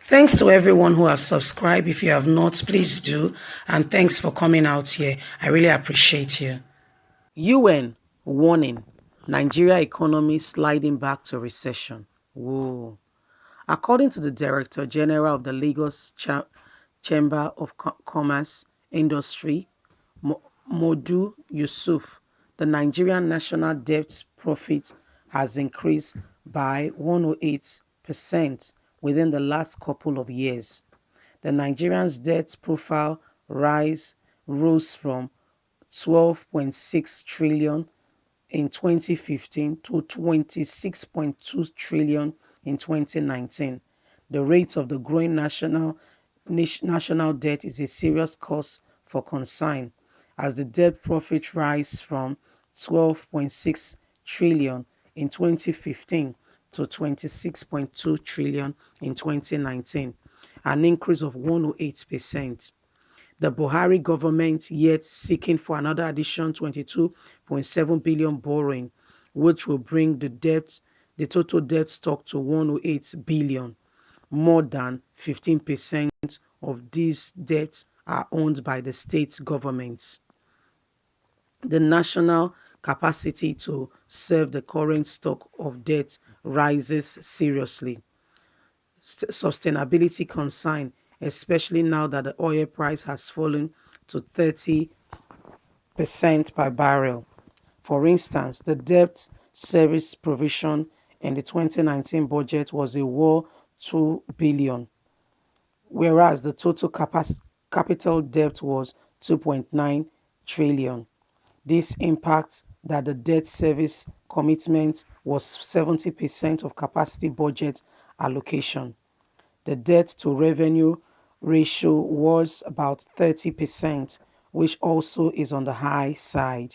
Thanks to everyone who have subscribed. If you have not, please do. And thanks for coming out here. I really appreciate you. UN warning Nigeria economy sliding back to recession. Whoa. According to the Director General of the Lagos Chamber of Commerce Industry, Modu Yusuf, the Nigerian national debt profit has increased by 108% within the last couple of years. The Nigerian's debt profile rose from 12.6 trillion in 2015 to 26.2 trillion in 2019. The rate of the growing national debt is a serious cause for concern as the debt profit rise from 12.6 trillion in 2015 to 26.2 trillion in 2019, an increase of 108%. The Buhari government yet seeking for another additional 22.7 billion borrowing, which will bring the total debt stock to 108 billion. More than 15% of these debts are owned by the state governments. The national capacity to serve the current stock of debt rises seriously. Sustainability concern, especially now that the oil price has fallen to 30% per barrel. For instance, the debt service provision in the 2019 budget was a whopping 2 billion, whereas the total capital debt was 2.9 trillion. This impacts that the debt service commitment was 70% of capacity budget allocation. The debt to revenue ratio was about 30%, which also is on the high side.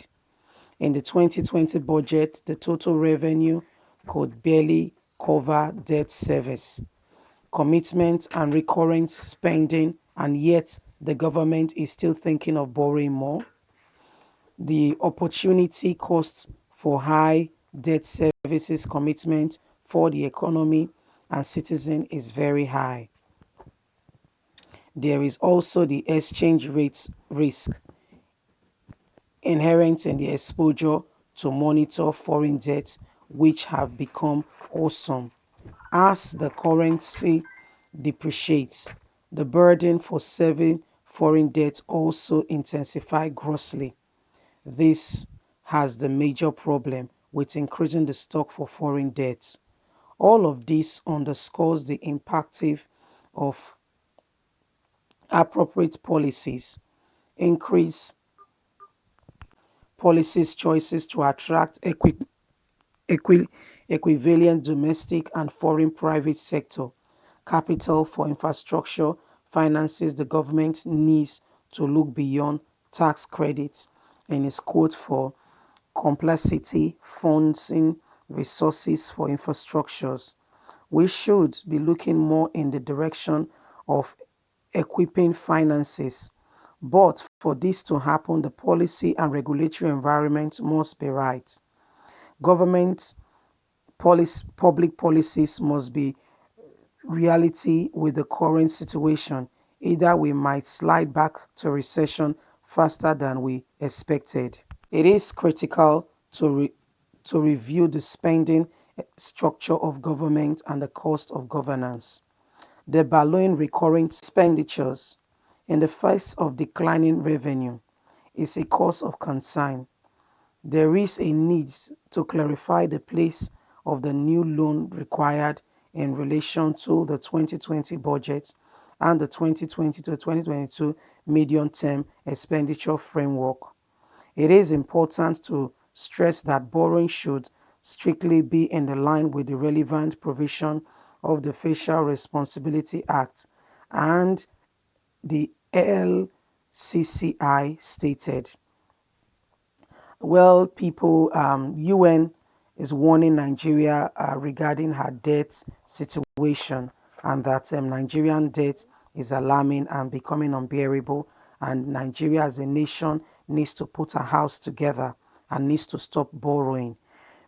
In the 2020 budget, the total revenue could barely cover debt service, commitment, and recurrent spending, and yet the government is still thinking of borrowing more. The opportunity cost for high debt services commitment for the economy and citizen is very high. There is also the exchange rate risk inherent in the exposure to monitor foreign debt, which have become awesome. As the currency depreciates, the burden for serving foreign debt also intensifies grossly. This has the major problem with increasing the stock for foreign debts. All of this underscores the imperative of appropriate policies, increase policies choices to attract equivalent domestic and foreign private sector capital for infrastructure finances. The government needs to look beyond tax credits in its quote for complexity funding resources for infrastructures. We should be looking more in the direction of equipping finances. But for this to happen, the policy and regulatory environment must be right. Government public policies must be reality with the current situation. Either we might slide back to recession faster than we expected. It is critical to review the spending structure of government and the cost of governance. The ballooning recurring expenditures in the face of declining revenue is a cause of concern. There is a need to clarify the place of the new loan required in relation to the 2020 budget and the 2020 to 2022 medium-term expenditure framework. It is important to stress that borrowing should strictly be in line with the relevant provision of the Fiscal Responsibility Act and the LCCI stated. Well, people, UN is warning Nigeria regarding her debt situation, and that Nigerian debt is alarming and becoming unbearable, and Nigeria as a nation needs to put her house together and needs to stop borrowing,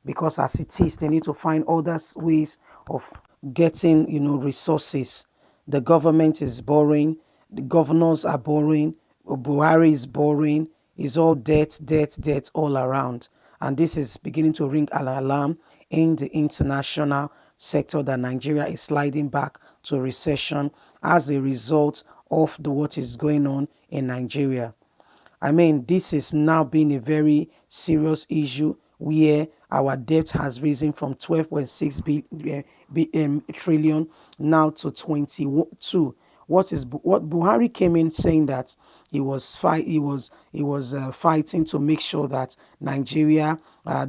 because as it is, they need to find other ways of getting, resources The government is borrowing, the governors are borrowing, Buhari is borrowing, it's all debt, debt, debt all around. And this is beginning to ring an alarm in the international sector that Nigeria is sliding back to recession as a result of what is going on in Nigeria. I mean, this is now being a very serious issue where our debt has risen from 12.6 trillion now to 22. What Buhari came in saying that he was fighting to make sure that Nigeria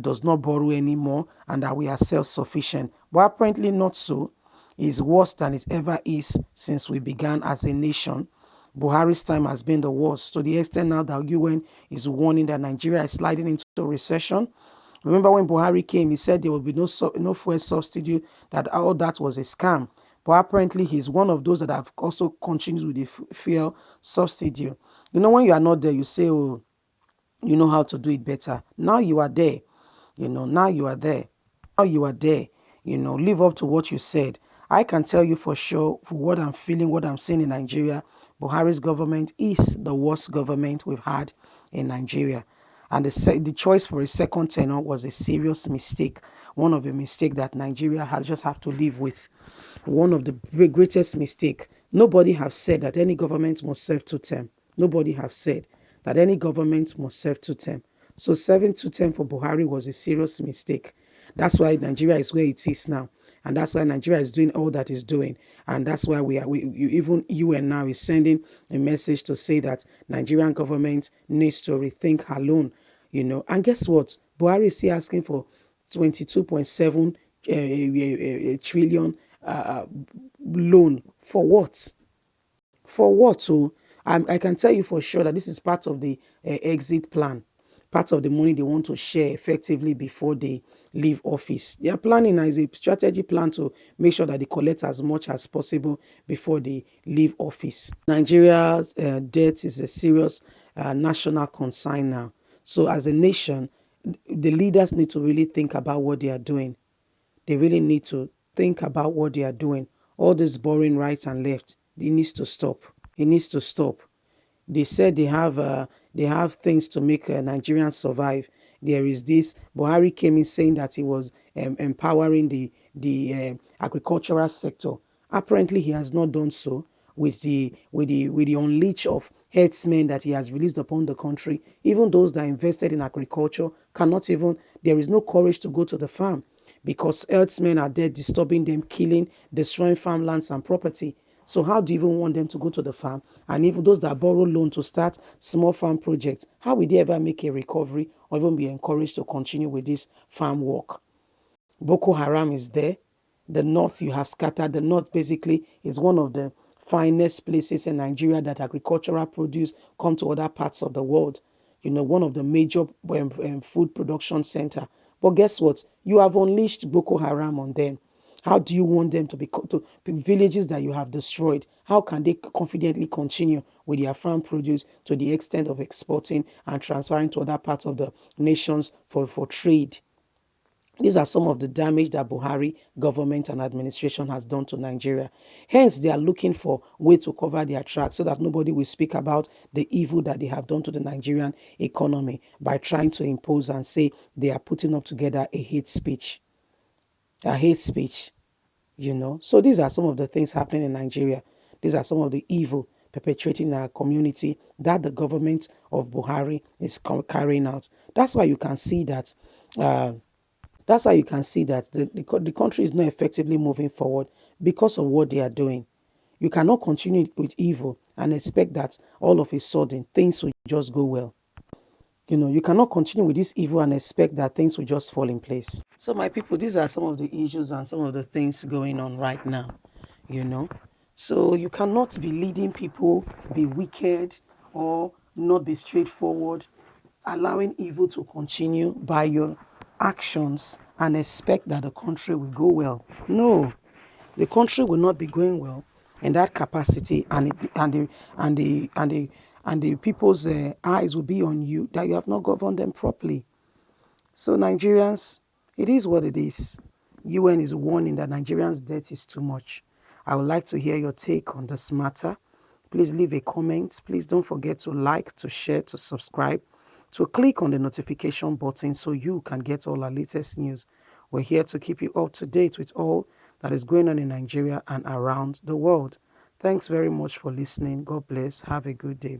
does not borrow anymore and that we are self-sufficient. But apparently not so. It's worse than it ever is since we began as a nation. Buhari's time has been the worst, to the extent now that UN is warning that Nigeria is sliding into recession. Remember when Buhari came, he said there will be no fuel subsidy, that all that was a scam. But apparently he's one of those that have also continued with the fuel subsidy. You know, when you are not there, you say, oh, you know how to do it better. Now you are there. Now you are there. Now you are there. Live up to what you said. I can tell you for sure, for what I'm feeling, what I'm seeing in Nigeria, Buhari's government is the worst government we've had in Nigeria. And the choice for a second tenure was a serious mistake. One of the mistakes that Nigeria has just have to live with. One of the greatest mistake. Nobody have said that any government must serve 2 term. Nobody have said that any government must serve 2 term. So serving 2 term for Buhari was a serious mistake. That's why Nigeria is where it is now. And that's why Nigeria is doing all that it's doing. And that's why even UN now is sending a message to say that Nigerian government needs to rethink her loan. And guess what? Buhari is still asking for 22.7 trillion loan. For what? For what? So I can tell you for sure that this is part of the exit plan, part of the money they want to share effectively before they leave office. They are planning as a strategy plan to make sure that they collect as much as possible before they leave office. Nigeria's debt is a serious national concern now. So as a nation, the leaders need to really think about what they are doing. They really need to think about what they are doing. All this borrowing right and left, it needs to stop. It needs to stop. They said they have things to make Nigerians survive. There is this. Buhari came in saying that he was empowering the agricultural sector. Apparently, he has not done so with the unleash of herdsmen that he has released upon the country. Even those that invested in agriculture cannot even. There is no courage to go to the farm because herdsmen are there disturbing them, killing, destroying farmlands and property. So how do you even want them to go to the farm? And even those that borrow loan to start small farm projects, how will they ever make a recovery or even be encouraged to continue with this farm work? Boko Haram is there. The north you have scattered. The north basically is one of the finest places in Nigeria that agricultural produce come to other parts of the world. One of the major food production center. But guess what? You have unleashed Boko Haram on them. How do you want them to be villages that you have destroyed? How can they confidently continue with their farm produce to the extent of exporting and transferring to other parts of the nations for trade? These are some of the damage that Buhari government and administration has done to Nigeria. Hence, they are looking for way to cover their tracks so that nobody will speak about the evil that they have done to the Nigerian economy by trying to impose and say they are putting up together a hate speech. A hate speech. So these are some of the things happening in Nigeria. These are some of the evil perpetrating in our community that the government of Buhari is carrying out. That's why you can see that. The country is not effectively moving forward because of what they are doing. You cannot continue with evil and expect that all of a sudden things will just go well. You cannot continue with this evil and expect that things will just fall in place. So, my people, these are some of the issues and some of the things going on right now. So you cannot be leading people, be wicked, or not be straightforward, allowing evil to continue by your actions and expect that the country will go well. No, the country will not be going well in that capacity, and the people's eyes will be on you that you have not governed them properly. So Nigerians, it is what it is. UN is warning that Nigerians' debt is too much. I would like to hear your take on this matter. Please leave a comment. Please don't forget to like, to share, to subscribe, to click on the notification button so you can get all our latest news. We're here to keep you up to date with all that is going on in Nigeria and around the world. Thanks very much for listening. God bless. Have a good day.